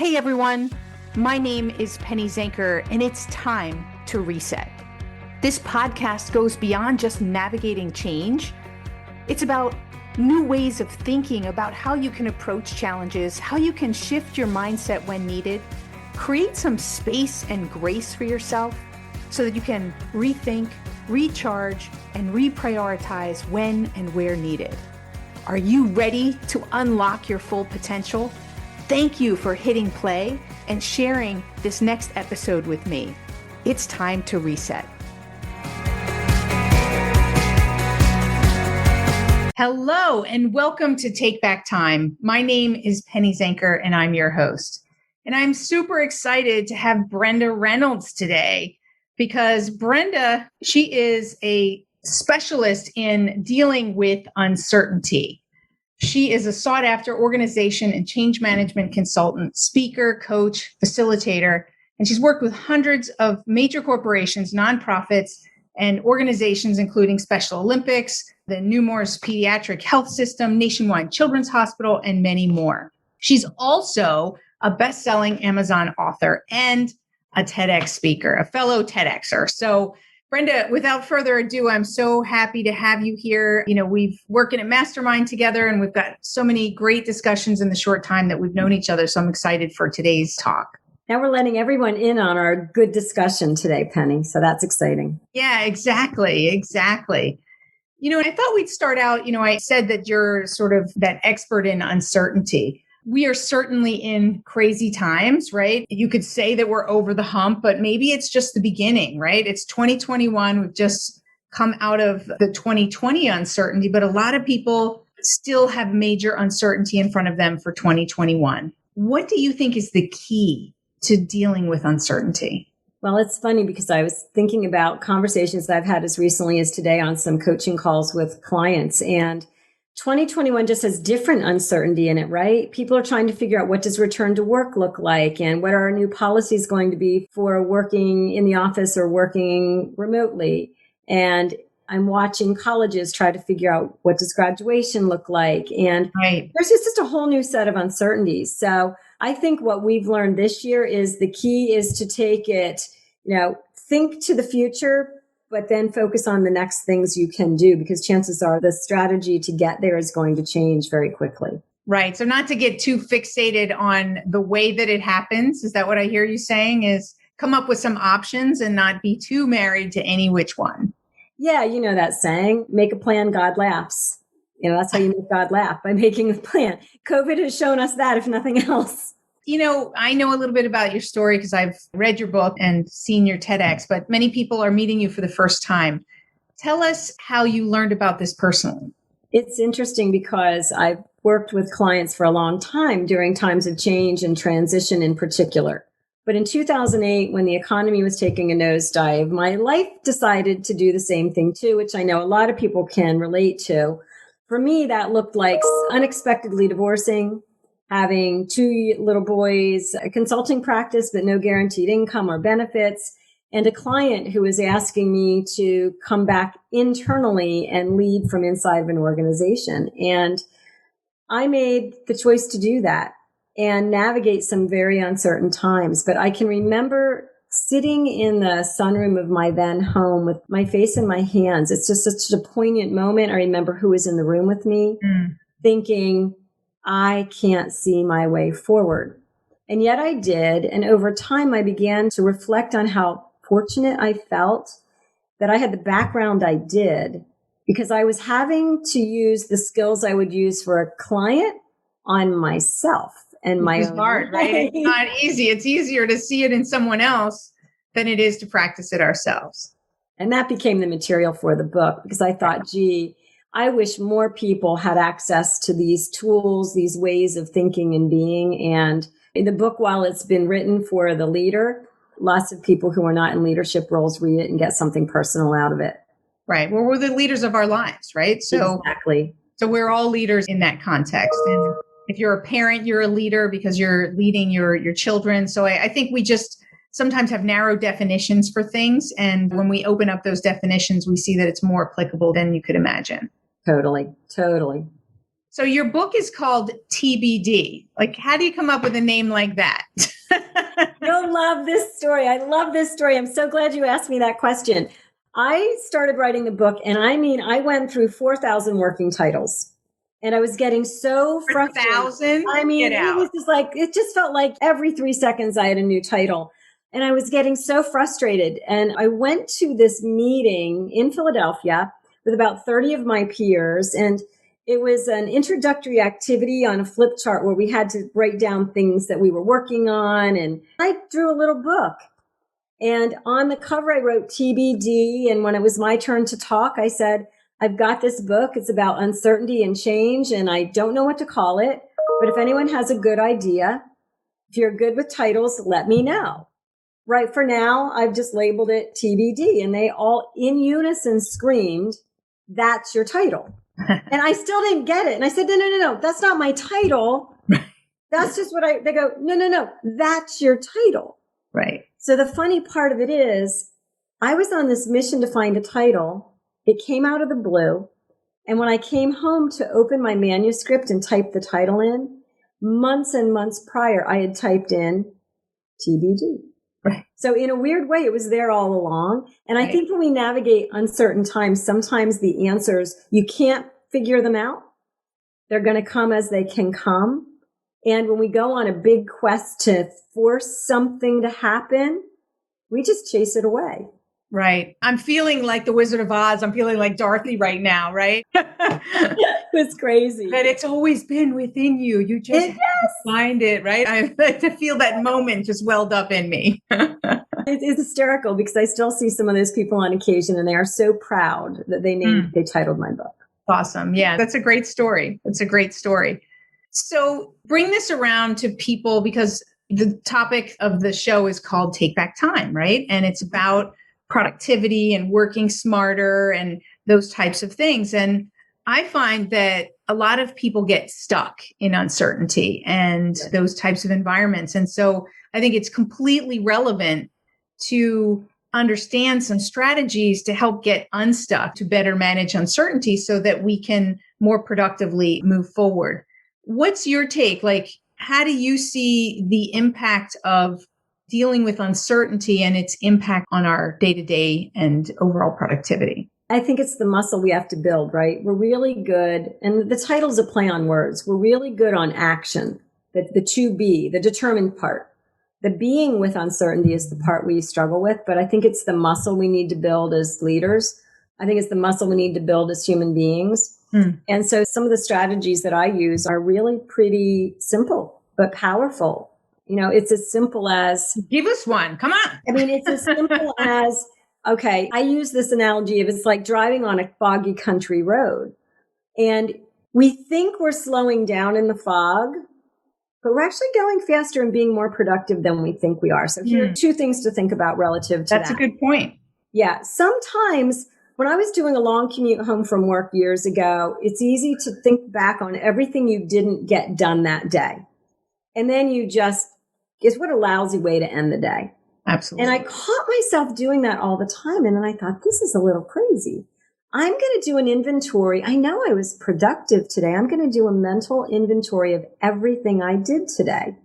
Hey everyone, my name is Penny Zanker, and it's time to reset. This podcast goes beyond just navigating change. It's about new ways of thinking about how you can approach challenges, how you can shift your mindset when needed, create some space and grace for yourself so that you can rethink, recharge, and reprioritize when and where needed. Are you ready to unlock your full potential? Thank you for hitting play and sharing this next episode with me. It's time to reset. Hello, and welcome to Take Back Time. My name is Penny Zanker, and I'm your host. And I'm super excited to have Brenda Reynolds today because Brenda, she is a specialist in dealing with uncertainty. She is a sought-after organization and change management consultant, speaker, coach, facilitator, and she's worked with hundreds of major corporations, nonprofits, and organizations, including Special Olympics, the Nemours Pediatric Health System, Nationwide Children's Hospital, and many more. She's also a best-selling Amazon author and a TEDx speaker, a fellow TEDxer. So Brenda, without further ado, I'm so happy to have you here. You know, we've worked in a mastermind together and we've got so many great discussions in the short time that we've known each other. So I'm excited for today's talk. Now we're letting everyone in on our good discussion today, Penny. So that's exciting. Yeah, exactly. You know, and I thought we'd start out, I said that you're sort of that expert in uncertainty. We are certainly in crazy times, right? You could say that we're over the hump, but maybe it's just the beginning, right? It's 2021. We've just come out of the 2020 uncertainty, but a lot of people still have major uncertainty in front of them for 2021. What do you think is the key to dealing with uncertainty? Well, it's funny because I was thinking about conversations that I've had as recently as today on some coaching calls with clients, and 2021 just has different uncertainty in it, right? People are trying to figure out what does return to work look like and what are our new policies going to be for working in the office or working remotely. And I'm watching colleges try to figure out what does graduation look like. And There's just a whole new set of uncertainties. So I think what we've learned this year is the key is to take it, think to the future, but then focus on the next things you can do, because chances are the strategy to get there is going to change very quickly. Right. So not to get too fixated on the way that it happens. Is that what I hear you saying? Is come up with some options and not be too married to any which one. Yeah. You know that saying, make a plan, God laughs. That's how you make God laugh, by making a plan. COVID has shown us that, if nothing else. I know a little bit about your story because I've read your book and seen your TEDx, but many people are meeting you for the first time. Tell us how you learned about this personally. It's interesting because I've worked with clients for a long time during times of change and transition in particular. But in 2008, when the economy was taking a nosedive, my life decided to do the same thing too, which I know a lot of people can relate to. For me, that looked like unexpectedly divorcing, having 2 little boys, a consulting practice, but no guaranteed income or benefits, and a client who was asking me to come back internally and lead from inside of an organization. And I made the choice to do that and navigate some very uncertain times. But I can remember sitting in the sunroom of my then home with my face in my hands. It's just such a poignant moment. I remember who was in the room with me, thinking, I can't see my way forward. And yet I did. And over time, I began to reflect on how fortunate I felt that I had the background I did, because I was having to use the skills I would use for a client on myself and my own. It's hard, right? It's not easy. It's easier to see it in someone else than it is to practice it ourselves. And that became the material for the book, because I thought, I wish more people had access to these tools, these ways of thinking and being. And in the book, while it's been written for the leader, lots of people who are not in leadership roles read it and get something personal out of it. Right. Well, we're the leaders of our lives, right? So exactly. So we're all leaders in that context. And if you're a parent, you're a leader because you're leading your children. So I think we just sometimes have narrow definitions for things. And when we open up those definitions, we see that it's more applicable than you could imagine. Totally. So your book is called TBD. Like, how do you come up with a name like that? You'll love this story. I love this story. I'm so glad you asked me that question. I started writing the book, and I went through 4,000 working titles, and I was getting so frustrated. 1,000? It was just like, it just felt like every 3 seconds I had a new title, and I was getting so frustrated. And I went to this meeting in Philadelphia with about 30 of my peers, and it was an introductory activity on a flip chart where we had to write down things that we were working on. And I drew a little book. And on the cover, I wrote TBD. And when it was my turn to talk, I said, I've got this book. It's about uncertainty and change, and I don't know what to call it. But if anyone has a good idea, if you're good with titles, let me know. Right for now, I've just labeled it TBD. And they all in unison screamed, that's your title. And I still didn't get it. And I said, no, that's not my title. That's just they go, no, that's your title. Right. So the funny part of it is I was on this mission to find a title. It came out of the blue. And when I came home to open my manuscript and type the title in, months and months prior, I had typed in TBD. Right. So in a weird way, it was there all along. And I think when we navigate uncertain times, sometimes the answers, you can't figure them out. They're going to come as they can come. And when we go on a big quest to force something to happen, we just chase it away. Right. I'm feeling like the Wizard of Oz. I'm feeling like Dorothy right now, right? It's crazy. But it's always been within you. You just have to find it, right? I like to feel that moment just welled up in me. It's hysterical because I still see some of those people on occasion, and they are so proud that they titled my book. Awesome. Yeah, that's a great story. That's a great story. So bring this around to people, because the topic of the show is called Take Back Time, right? And it's about productivity and working smarter and those types of things. And I find that a lot of people get stuck in uncertainty and those types of environments. And so I think it's completely relevant to understand some strategies to help get unstuck, to better manage uncertainty so that we can more productively move forward. What's your take? Like, how do you see the impact of dealing with uncertainty and its impact on our day-to-day and overall productivity? I think it's the muscle we have to build, right? We're really good, and the title's a play on words. We're really good on action, the to be, the determined part. The being with uncertainty is the part we struggle with, but I think it's the muscle we need to build as leaders. I think it's the muscle we need to build as human beings. And so some of the strategies that I use are really pretty simple, but powerful. You know, it's as simple as... Give us one. Come on. I mean, it's as simple as, okay, I use this analogy of it's like driving on a foggy country road. And we think we're slowing down in the fog, but we're actually going faster and being more productive than we think we are. So here are two things to think about relative to that. That's a good point. Yeah. Sometimes when I was doing a long commute home from work years ago, it's easy to think back on everything you didn't get done that day. And then it's what a lousy way to end the day. Absolutely. And I caught myself doing that all the time. And then I thought, this is a little crazy. I'm going to do an inventory. I know I was productive today. I'm going to do a mental inventory of everything I did today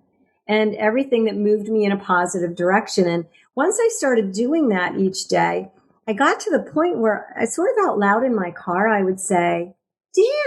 and everything that moved me in a positive direction. And once I started doing that each day, I got to the point where I sort of out loud in my car, I would say,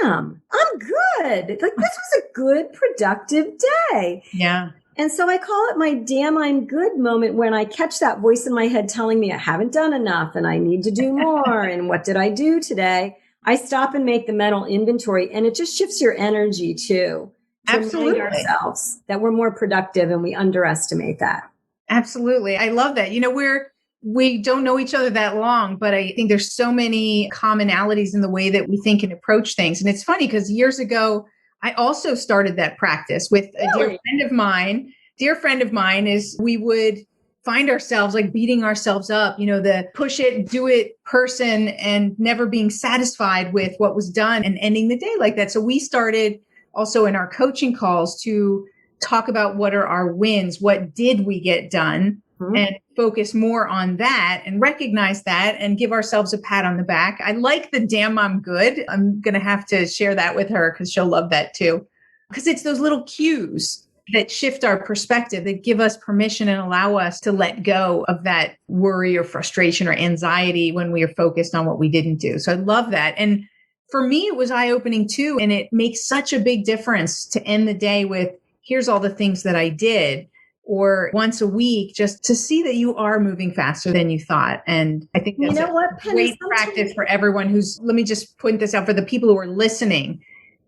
damn, I'm good. Like, this was a good, productive day. Yeah. And so I call it my damn I'm good moment when I catch that voice in my head telling me I haven't done enough and I need to do more. And what did I do today? I stop and make the mental inventory, and it just shifts your energy too. Absolutely. Remind ourselves that we're more productive, and we underestimate that. Absolutely. I love that. You know, we don't know each other that long, but I think there's so many commonalities in the way that we think and approach things. And it's funny because years ago, I also started that practice with a dear friend of mine. Dear friend of mine is we would find ourselves like beating ourselves up, you know, the push it, do it person, and never being satisfied with what was done and ending the day like that. So we started also in our coaching calls to talk about what are our wins, what did we get done, and focus more on that and recognize that and give ourselves a pat on the back. I like the damn I'm good. I'm going to have to share that with her because she'll love that too. Because it's those little cues that shift our perspective, that give us permission and allow us to let go of that worry or frustration or anxiety when we are focused on what we didn't do. So I love that. And for me, it was eye-opening too. And it makes such a big difference to end the day with, here's all the things that I did, or once a week, just to see that you are moving faster than you thought. And I think that's Penny, great practice for everyone who's, let me just point this out for the people who are listening.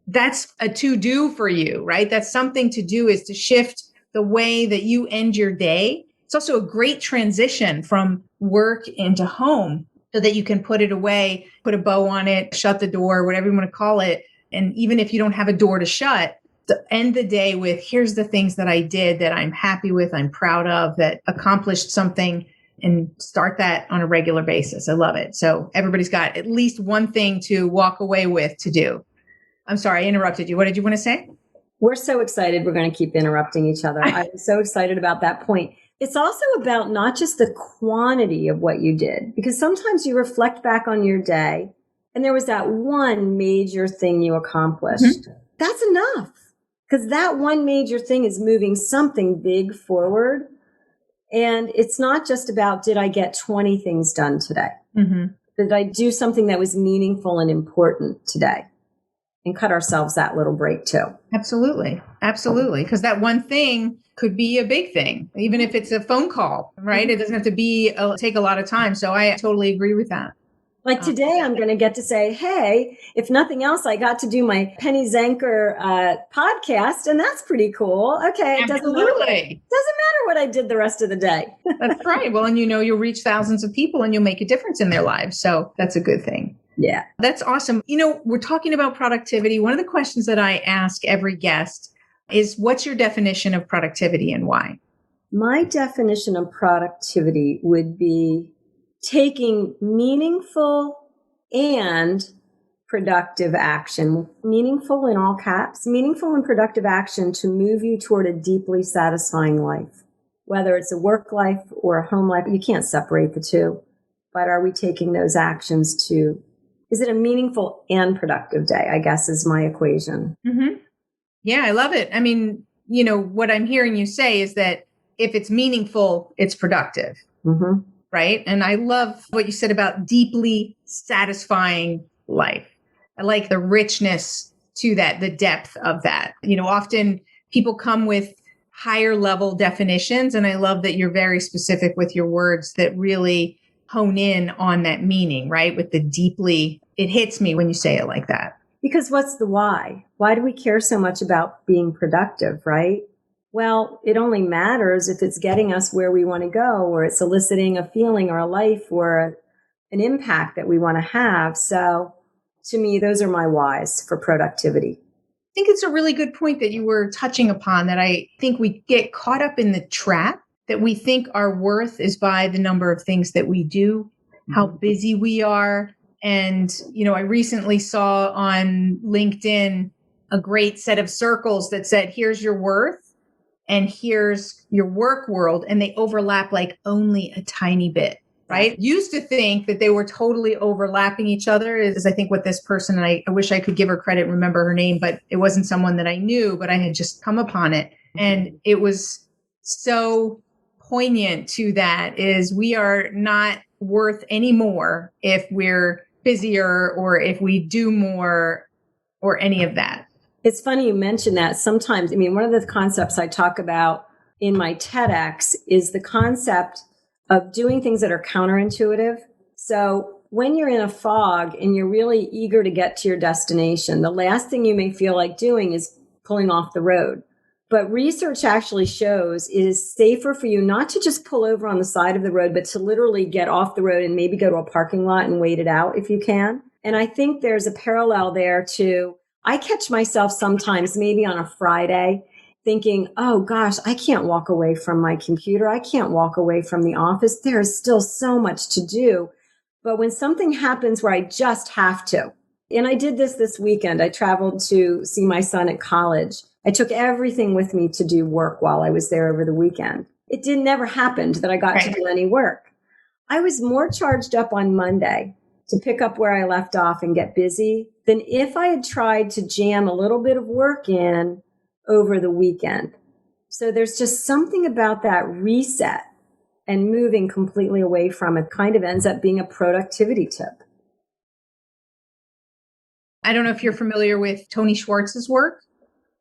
That's a to-do for you, right? That's something to do, is to shift the way that you end your day. It's also a great transition from work into home so that you can put it away, put a bow on it, shut the door, whatever you want to call it. And even if you don't have a door to shut, to end the day with, here's the things that I did that I'm happy with, I'm proud of, that accomplished something, and start that on a regular basis. I love it. So everybody's got at least one thing to walk away with to do. I'm sorry, I interrupted you. What did you want to say? We're so excited. We're going to keep interrupting each other. I'm so excited about that point. It's also about not just the quantity of what you did, because sometimes you reflect back on your day and there was that one major thing you accomplished. Mm-hmm. That's enough, because that one major thing is moving something big forward. And it's not just about, did I get 20 things done today? Mm-hmm. Did I do something that was meaningful and important today? And cut ourselves that little break too. Absolutely. Absolutely. Because that one thing could be a big thing, even if it's a phone call, right? Mm-hmm. It doesn't have to be take a lot of time. So I totally agree with that. Like today, I'm going to get to say, hey, if nothing else, I got to do my Penny Zenker podcast, and that's pretty cool. Okay, it doesn't matter what I did the rest of the day. That's right. Well, and you'll reach thousands of people and you'll make a difference in their lives. So that's a good thing. Yeah. That's awesome. We're talking about productivity. One of the questions that I ask every guest is, what's your definition of productivity and why? My definition of productivity would be taking meaningful and productive action, meaningful in all caps, meaningful and productive action to move you toward a deeply satisfying life. Whether it's a work life or a home life, you can't separate the two. But are we taking those actions to, is it a meaningful and productive day, I guess, is my equation. Mm-hmm. Yeah, I love it. I mean, what I'm hearing you say is that if it's meaningful, it's productive. Mm-hmm. Right? And I love what you said about deeply satisfying life. I like the richness to that, the depth of that. Often people come with higher level definitions, and I love that you're very specific with your words that really hone in on that meaning, right? With the deeply, it hits me when you say it like that. Because what's the why? Why do we care so much about being productive, right? Well, it only matters if it's getting us where we want to go, or it's eliciting a feeling or a life or an impact that we want to have. So to me, those are my whys for productivity. I think it's a really good point that you were touching upon, that I think we get caught up in the trap that we think our worth is by the number of things that we do, how busy we are. And, I recently saw on LinkedIn a great set of circles that said, here's your worth and here's your work world. And they overlap like only a tiny bit, right? Used to think that they were totally overlapping each other, is I think what this person, and I wish I could give her credit, remember her name, but it wasn't someone that I knew, but I had just come upon it. And it was so poignant to that, is we are not worth any more if we're busier or if we do more or any of that. It's funny you mention that. Sometimes, one of the concepts I talk about in my TEDx is the concept of doing things that are counterintuitive. So when you're in a fog and you're really eager to get to your destination, the last thing you may feel like doing is pulling off the road. But research actually shows it is safer for you not to just pull over on the side of the road, but to literally get off the road and maybe go to a parking lot and wait it out if you can. And I think there's a parallel there to, I catch myself sometimes, maybe on a Friday, thinking, oh gosh, I can't walk away from my computer. I can't walk away from the office. There is still so much to do. But when something happens where I just have to, and I did this weekend, I traveled to see my son at college. I took everything with me to do work while I was there over the weekend. it did never happened that I got to do any work. I was more charged up on Monday to pick up where I left off and get busy than if I had tried to jam a little bit of work in over the weekend. So there's just something about that reset and moving completely away from it kind of ends up being a productivity tip. I don't know if you're familiar with Tony Schwartz's work,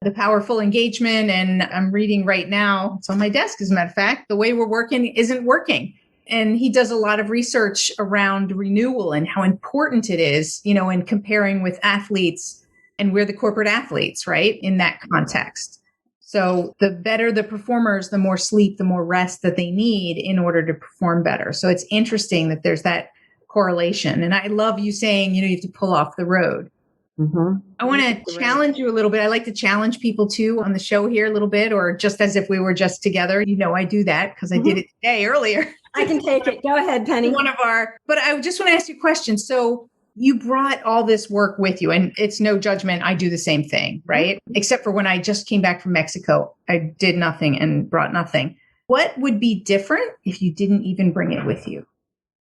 The Powerful Engagement. And I'm reading right now, it's on my desk, as a matter of fact, The Way We're Working Isn't Working. And he does a lot of research around renewal and how important it is, in comparing with athletes, and we're the corporate athletes, right? In that context. So the better the performers, the more sleep, the more rest that they need in order to perform better. So it's interesting that there's that correlation. And I love you saying, you have to pull off the road. Mm-hmm. I want to challenge you a little bit. I like to challenge people too on the show here a little bit, or just as if we were just together. I do that because I did it today earlier. I can take it. Go ahead, Penny. But I just want to ask you a question. So you brought all this work with you, and it's no judgment. I do the same thing, right? Mm-hmm. Except for when I just came back from Mexico, I did nothing and brought nothing. What would be different if you didn't even bring it with you?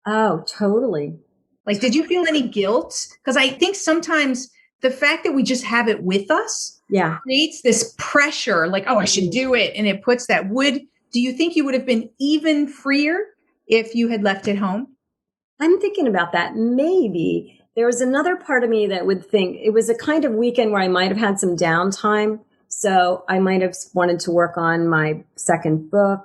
Oh, totally. Like, did you feel any guilt? Because I think sometimes the fact that we just have it with us creates this pressure, like, oh, I should do it. And it puts that. Do you think you would have been even freer if you had left it home? I'm thinking about that. Maybe. There was another part of me that would think it was a kind of weekend where I might have had some downtime. So I might have wanted to work on my second book,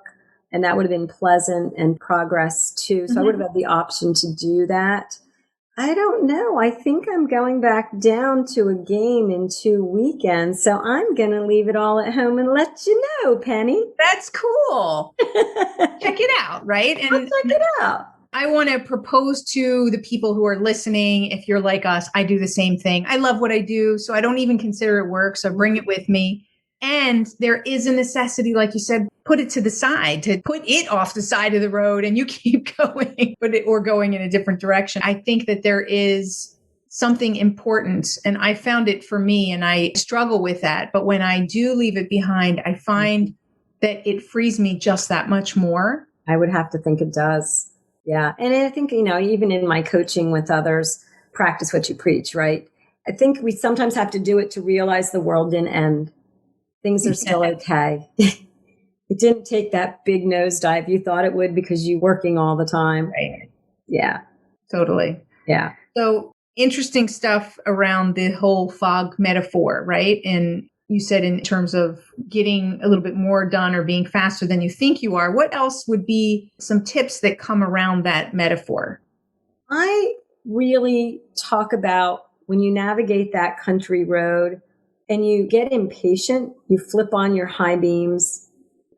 and that would have been pleasant and progress too. So I would have had the option to do that. I don't know. I think I'm going back down to a game in 2 weekends. So I'm going to leave it all at home and let you know, Penny. That's cool. Check it out, right? And I'll check it out. I want to propose to the people who are listening, if you're like us, I do the same thing. I love what I do, so I don't even consider it work. So bring it with me. And there is a necessity, like you said, put it to the side, to put it off the side of the road and you keep going, or going in a different direction. I think that there is something important, and I found it for me, and I struggle with that. But when I do leave it behind, I find that it frees me just that much more. I would have to think it does. Yeah. And I think, even in my coaching with others, practice what you preach, right? I think we sometimes have to do it to realize the world didn't end. Things are still okay. It didn't take that big nosedive you thought it would because you're working all the time. Right. Yeah. Totally. Yeah. So interesting stuff around the whole fog metaphor, right? And you said in terms of getting a little bit more done or being faster than you think you are. What else would be some tips that come around that metaphor? I really talk about when you navigate that country road and you get impatient, you flip on your high beams.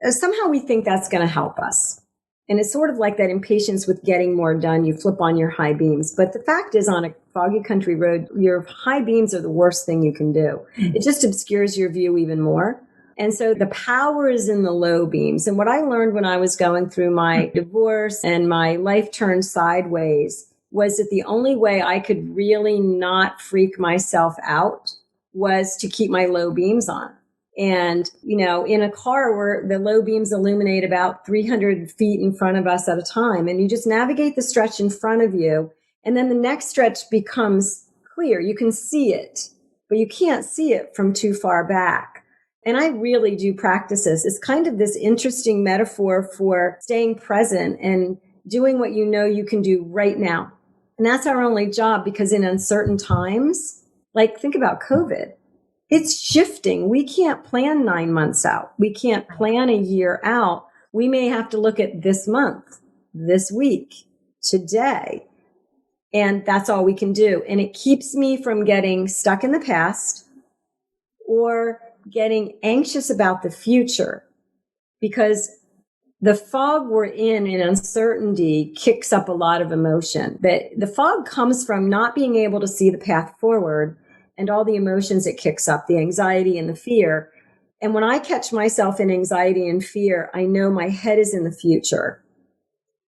Somehow we think that's going to help us. And it's sort of like that impatience with getting more done. You flip on your high beams. But the fact is, on a foggy country road, your high beams are the worst thing you can do. It just obscures your view even more. And so the power is in the low beams. And what I learned when I was going through my divorce and my life turned sideways was that the only way I could really not freak myself out was to keep my low beams on. And, in a car where the low beams illuminate about 300 feet in front of us at a time, and you just navigate the stretch in front of you, and then the next stretch becomes clear. You can see it, but you can't see it from too far back. And I really do practice this. It's kind of this interesting metaphor for staying present and doing what you can do right now. And that's our only job, because in uncertain times, like think about COVID. It's shifting. We can't plan 9 months out. We can't plan a year out. We may have to look at this month, this week, today. And that's all we can do. And it keeps me from getting stuck in the past or getting anxious about the future, because the fog we're in uncertainty kicks up a lot of emotion. But the fog comes from not being able to see the path forward and all the emotions it kicks up, the anxiety and the fear. And when I catch myself in anxiety and fear, I know my head is in the future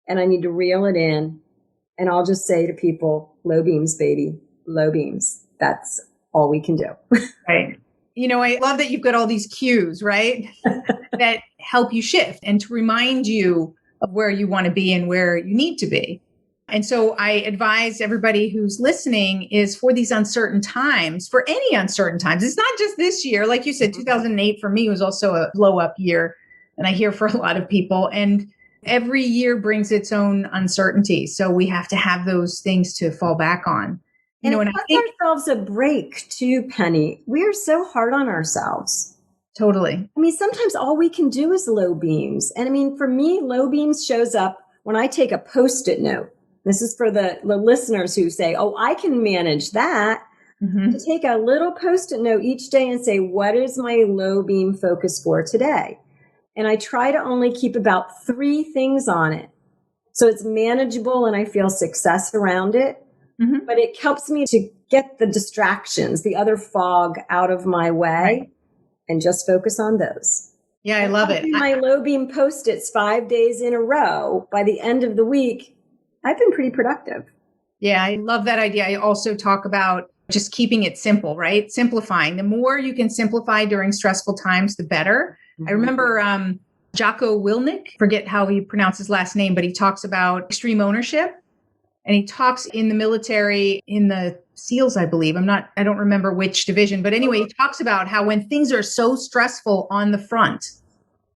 and I need to reel it in. And I'll just say to people, low beams, baby, low beams. That's all we can do. Right. I love that you've got all these cues, right? That help you shift and to remind you of where you want to be and where you need to be. And so I advise everybody who's listening is for these uncertain times, for any uncertain times. It's not just this year. Like you said, 2008 for me was also a blow up year. And I hear for a lot of people. And every year brings its own uncertainty. So we have to have those things to fall back on. And I think ourselves a break too, Penny. We are so hard on ourselves. Totally. I mean, sometimes all we can do is low beams. And I mean, for me, low beams shows up when I take a Post-it note. This is for the listeners who say, oh, I can manage that. To take a little Post-it note each day and say, what is my low beam focus for today? And I try to only keep about 3 things on it. So it's manageable and I feel success around it. But it helps me to get the distractions, the other fog out of my way and just focus on those. Yeah, I love it. My low beam Post-its 5 days in a row. By the end of the week, I've been pretty productive. Yeah, I love that idea. I also talk about just keeping it simple, right? Simplifying. The more you can simplify during stressful times, the better. I remember Jocko Willink, forget how he pronounced his last name, but he talks about extreme ownership. And he talks in the military, in the SEALs, I believe. I don't remember which division, but anyway, he talks about how when things are so stressful on the front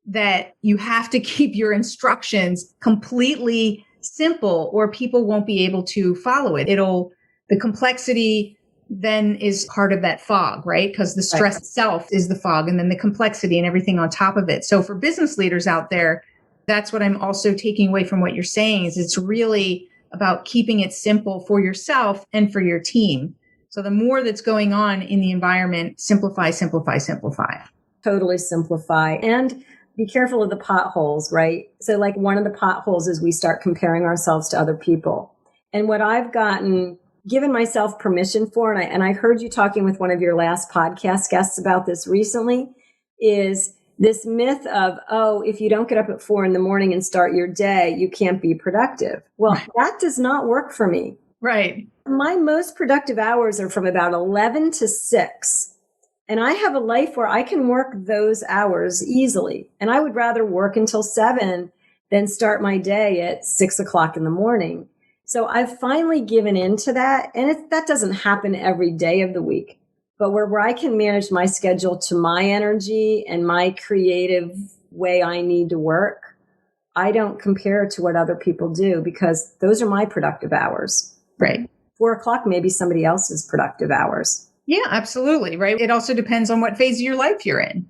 that you have to keep your instructions completely simple or people won't be able to follow it. The complexity then is part of that fog, right? Because the stress itself is the fog and then the complexity and everything on top of it. So for business leaders out there, that's what I'm also taking away from what you're saying is it's really about keeping it simple for yourself and for your team. So the more that's going on in the environment, simplify, simplify, simplify. Totally simplify. And be careful of the potholes, right? So like one of the potholes is we start comparing ourselves to other people. And what I've given myself permission for, and I heard you talking with one of your last podcast guests about this recently, is this myth of, oh, if you don't get up at 4 a.m. and start your day, you can't be productive. Well, that does not work for me. Right. My most productive hours are from about 11 to 6. And I have a life where I can work those hours easily. And I would rather work until 7 than start my day at 6 o'clock in the morning. So I've finally given in to that. And that doesn't happen every day of the week. But where I can manage my schedule to my energy and my creative way I need to work, I don't compare to what other people do because those are my productive hours. Right. 4 o'clock, maybe somebody else's productive hours. Yeah, absolutely. Right. It also depends on what phase of your life you're in.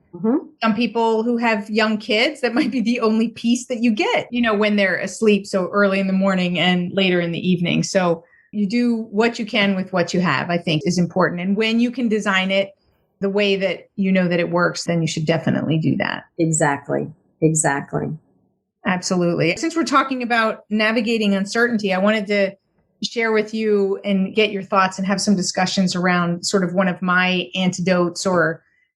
Some people who have young kids, that might be the only piece that you get, when they're asleep so early in the morning and later in the evening. So you do what you can with what you have, I think is important. And when you can design it the way that you know that it works, then you should definitely do that. Exactly. Absolutely. Since we're talking about navigating uncertainty, I wanted to share with you and get your thoughts and have some discussions around sort of one of my antidotes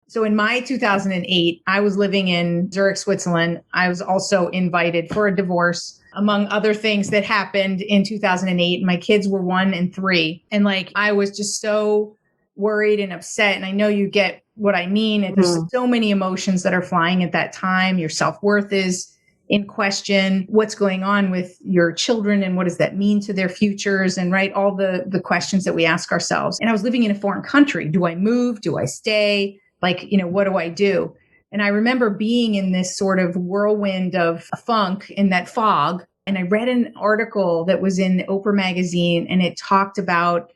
so in my 2008, I was living in Zurich, Switzerland. I was also invited for a divorce, among other things that happened in 2008. My kids were 1 and 3. And I was just so worried and upset. And I know you get what I mean. And there's so many emotions that are flying at that time. Your self-worth is in question. What's going on with your children and what does that mean to their futures? And all the questions that we ask ourselves. And I was living in a foreign country. Do I move? Do I stay? What do I do? And I remember being in this sort of whirlwind of funk in that fog. And I read an article that was in Oprah magazine, and it talked about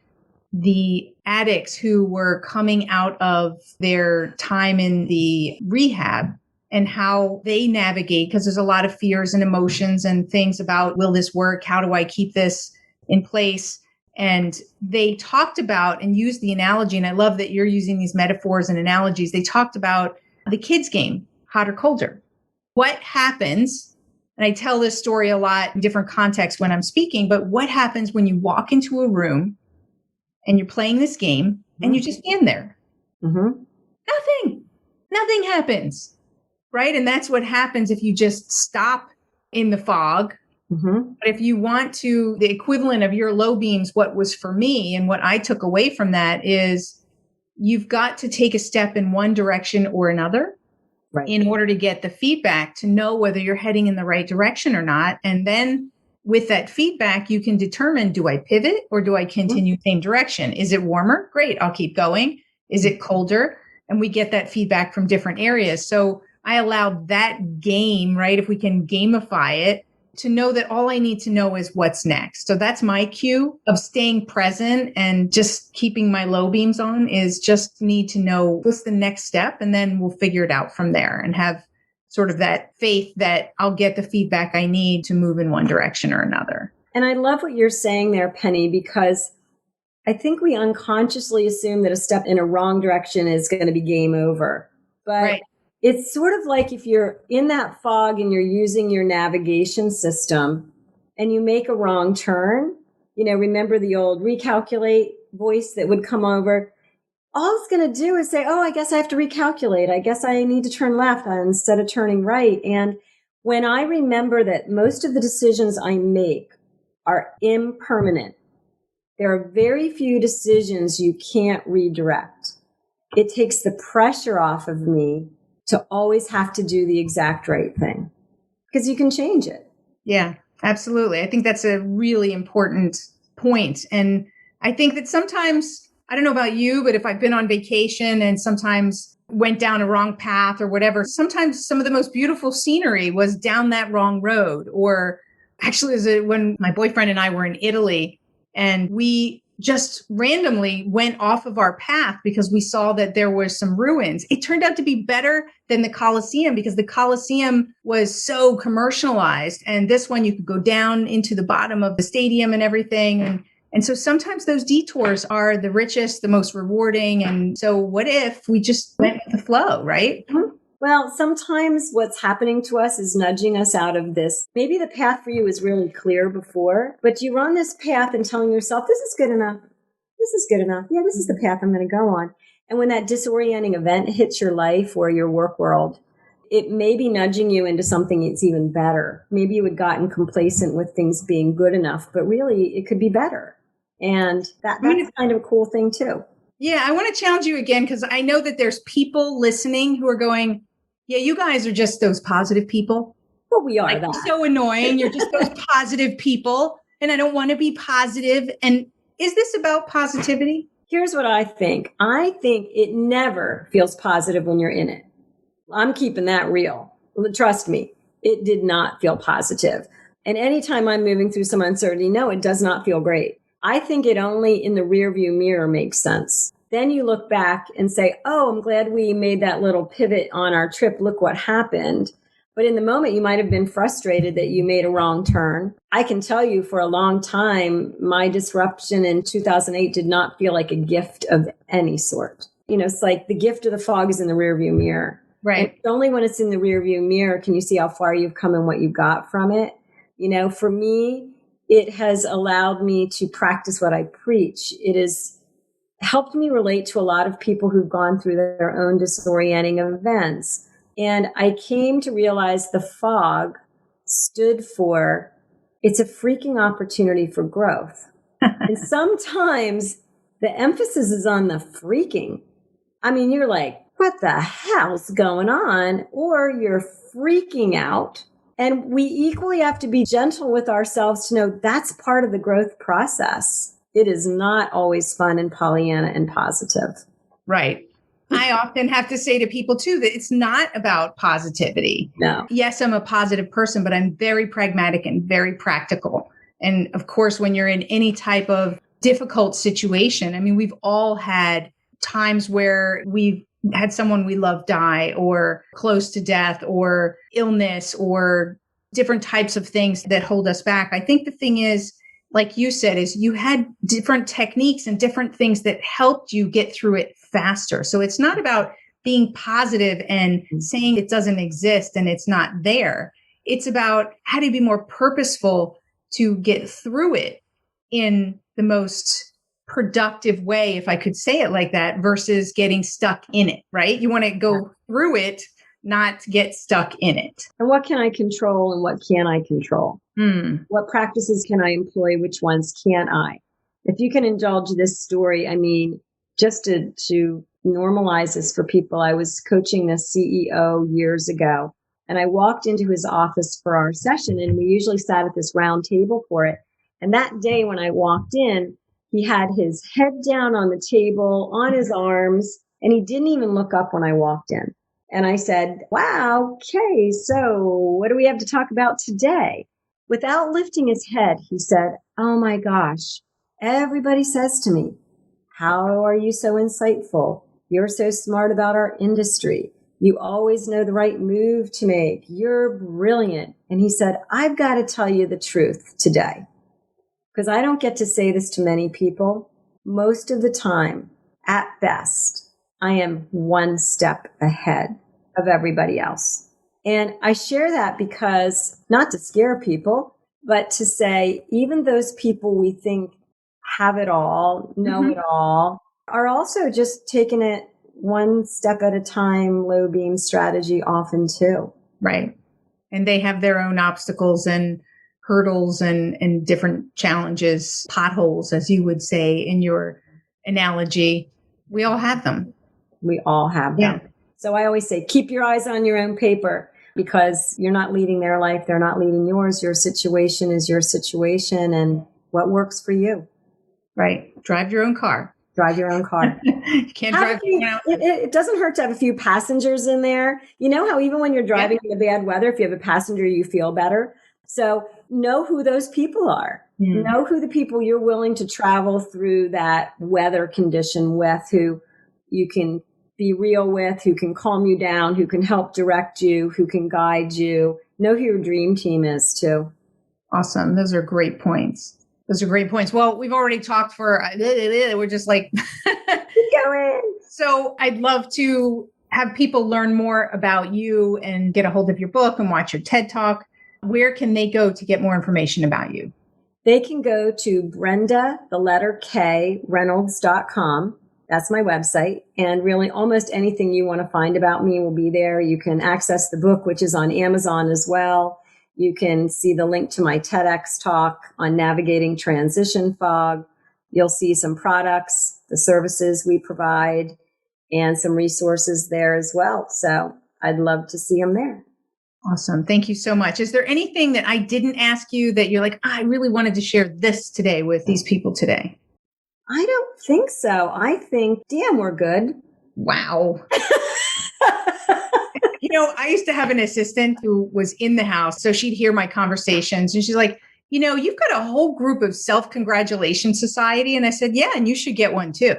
the addicts who were coming out of their time in the rehab and how they navigate, because there's a lot of fears and emotions and things about, will this work? How do I keep this in place? And they talked about and used the analogy, and I love that you're using these metaphors and analogies. They talked about the kids' game, hot or colder. What happens, and I tell this story a lot in different contexts when I'm speaking, but what happens when you walk into a room and you're playing this game and you just stand there? Nothing happens, right? And that's what happens if you just stop in the fog. But if you want to, the equivalent of your low beams, what was for me and what I took away from that is you've got to take a step in one direction or another. Right. in order to get the feedback to know whether you're heading in the right direction or not. And then with that feedback, you can determine, do I pivot or do I continue same direction? Is it warmer? Great, I'll keep going. Is it colder? And we get that feedback from different areas. So I allow that game, right? If we can gamify it, to know that all I need to know is what's next. So that's my cue of staying present and just keeping my low beams on, is just need to know what's the next step. And then we'll figure it out from there and have sort of that faith that I'll get the feedback I need to move in one direction or another. And I love what you're saying there, Penny, because I think we unconsciously assume that a step in a wrong direction is going to be game over. But Right. It's sort of like if you're in that fog and you're using your navigation system and you make a wrong turn, remember the old recalculate voice that would come over? All it's going to do is say, oh, I guess I have to recalculate. I guess I need to turn left instead of turning right. And when I remember that most of the decisions I make are impermanent, there are very few decisions you can't redirect. It takes the pressure off of me to always have to do the exact right thing, because you can change it. Yeah, absolutely. I think that's a really important point. And I think that sometimes, I don't know about you, but if I've been on vacation and sometimes went down a wrong path or whatever, sometimes some of the most beautiful scenery was down that wrong road. Or actually, when my boyfriend and I were in Italy and we just randomly went off of our path because we saw that there was some ruins. It turned out to be better than the Colosseum because the Colosseum was so commercialized. And this one, you could go down into the bottom of the stadium and everything. And so sometimes those detours are the richest, the most rewarding. And so what if we just went with the flow, right? Mm-hmm. Well, sometimes what's happening to us is nudging us out of this. Maybe the path for you was really clear before, but you're on this path and telling yourself, this is good enough. This is good enough. Yeah, this is the path I'm going to go on. And when that disorienting event hits your life or your work world, it may be nudging you into something that's even better. Maybe you had gotten complacent with things being good enough, but really it could be better. And that's kind of a cool thing too. Yeah, I want to challenge you again, because I know that there's people listening who are going, yeah, you guys are just those positive people. Well, we are like, that. You're so annoying. You're just those positive people. And I don't want to be positive. And is this about positivity? Here's what I think. I think it never feels positive when you're in it. I'm keeping that real. Trust me, it did not feel positive. And anytime I'm moving through some uncertainty, no, it does not feel great. I think it only in the rearview mirror makes sense. Then you look back and say, oh, I'm glad we made that little pivot on our trip. Look what happened. But in the moment, you might have been frustrated that you made a wrong turn. I can tell you for a long time, my disruption in 2008 did not feel like a gift of any sort. It's like the gift of the fog is in the rearview mirror. Right. And only when it's in the rearview mirror can you see how far you've come and what you got from it. For me, it has allowed me to practice what I preach. It has helped me relate to a lot of people who've gone through their own disorienting events. And I came to realize the fog stood for, it's a freaking opportunity for growth. And sometimes the emphasis is on the freaking. I mean, you're like, what the hell's going on? Or you're freaking out. And we equally have to be gentle with ourselves to know that's part of the growth process. It is not always fun and Pollyanna and positive. Right. I often have to say to people too, that it's not about positivity. No. Yes, I'm a positive person, but I'm very pragmatic and very practical. And of course, when you're in any type of difficult situation, I mean, we've all had times where we've had someone we love die or close to death or illness or different types of things that hold us back. I think the thing is, like you said, is you had different techniques and different things that helped you get through it faster. So it's not about being positive and saying it doesn't exist and it's not there. It's about how to be more purposeful to get through it in the most productive way, if I could say it like that, versus getting stuck in it, right? You want to go through it, not get stuck in it. And what can I control and what can't I control? What practices can I employ? Which ones can't I? If you can indulge this story, I mean, just to normalize this for people. I was coaching a CEO years ago, and I walked into his office for our session, and we usually sat at this round table for it. And that day when I walked in, he had his head down on the table, on his arms, and he didn't even look up when I walked in. And I said, wow, okay, so what do we have to talk about today? Without lifting his head, he said, oh my gosh, everybody says to me, how are you so insightful? You're so smart about our industry. You always know the right move to make. You're brilliant. And he said, I've got to tell you the truth today, because I don't get to say this to many people. Most of the time, at best, I am one step ahead of everybody else. And I share that because, not to scare people, but to say, even those people we think have it all, know it all, are also just taking it one step at a time, low beam strategy often too. Right. And they have their own obstacles and hurdles and different challenges, potholes, as you would say in your analogy. We all have them. We all have them. Yeah. So I always say, keep your eyes on your own paper, because you're not leading their life. They're not leading yours. Your situation is your situation and what works for you. Right. Drive your own car. Drive your own car. You can't drive. It doesn't hurt to have a few passengers in there. You know how even when you're driving in the bad weather, if you have a passenger, you feel better. So know who those people are. Know who the people you're willing to travel through that weather condition with, who you can be real with, who can calm you down, who can help direct you, who can guide you. Know who your dream team is too. Awesome. Those are great points. Well, we've already talked for, we're just like, keep going. So I'd love to have people learn more about you and get a hold of your book and watch your TED Talk. Where can they go to get more information about you? They can go to Brenda, the letter K, Reynolds.com. That's my website. And really almost anything you want to find about me will be there. You can access the book, which is on Amazon as well. You can see the link to my TEDx talk on navigating transition fog. You'll see some products, the services we provide, and some resources there as well. So I'd love to see them there. Awesome. Thank you so much. Is there anything that I didn't ask you that you're like, I really wanted to share this today with these people today? I don't think so. I think, damn, we're good. Wow. I used to have an assistant who was in the house. So she'd hear my conversations and she's like, you've got a whole group of self-congratulation society. And I said, yeah, and you should get one too.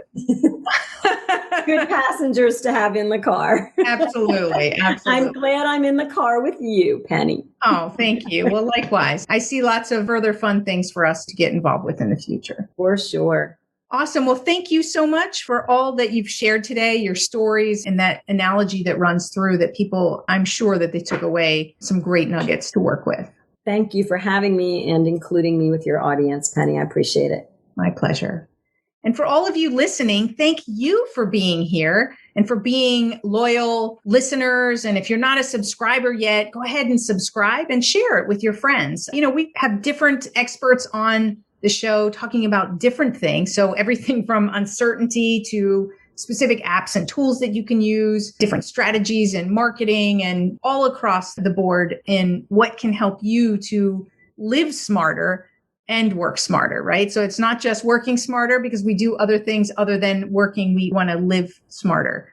Good passengers to have in the car. Absolutely. I'm glad I'm in the car with you, Penny. Oh, thank you. Well, likewise. I see lots of further fun things for us to get involved with in the future. For sure. Awesome. Well, thank you so much for all that you've shared today, your stories and that analogy that runs through that people, I'm sure that they took away some great nuggets to work with. Thank you for having me and including me with your audience, Penny. I appreciate it. My pleasure. And for all of you listening, thank you for being here and for being loyal listeners. And if you're not a subscriber yet, go ahead and subscribe and share it with your friends. We have different experts on the show talking about different things. So everything from uncertainty to specific apps and tools that you can use, different strategies in marketing and all across the board in what can help you to live smarter and work smarter, right? So it's not just working smarter because we do other things other than working. We want to live smarter.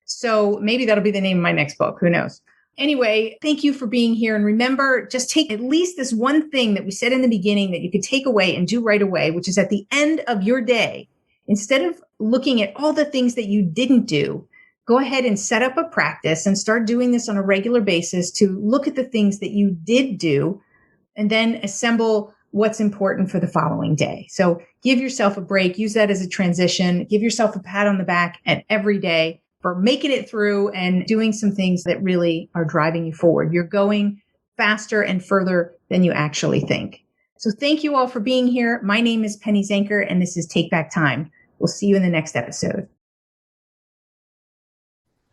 So maybe that'll be the name of my next book. Who knows? Anyway, thank you for being here. And remember, just take at least this one thing that we said in the beginning that you could take away and do right away, which is at the end of your day, instead of looking at all the things that you didn't do, go ahead and set up a practice and start doing this on a regular basis to look at the things that you did do and then assemble what's important for the following day. So give yourself a break, use that as a transition, give yourself a pat on the back and every day for making it through and doing some things that really are driving you forward. You're going faster and further than you actually think. So thank you all for being here. My name is Penny Zanker, and this is Take Back Time. We'll see you in the next episode.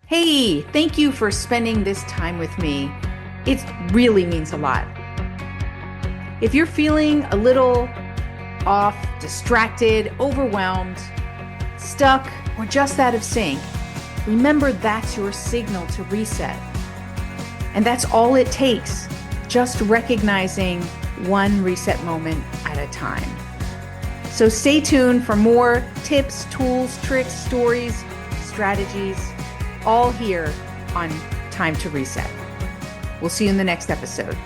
Hey, thank you for spending this time with me. It really means a lot. If you're feeling a little off, distracted, overwhelmed, stuck, or just out of sync, remember that's your signal to reset. And that's all it takes, just recognizing one reset moment at a time. So stay tuned for more tips, tools, tricks, stories, strategies, all here on Time to Reset. We'll see you in the next episode.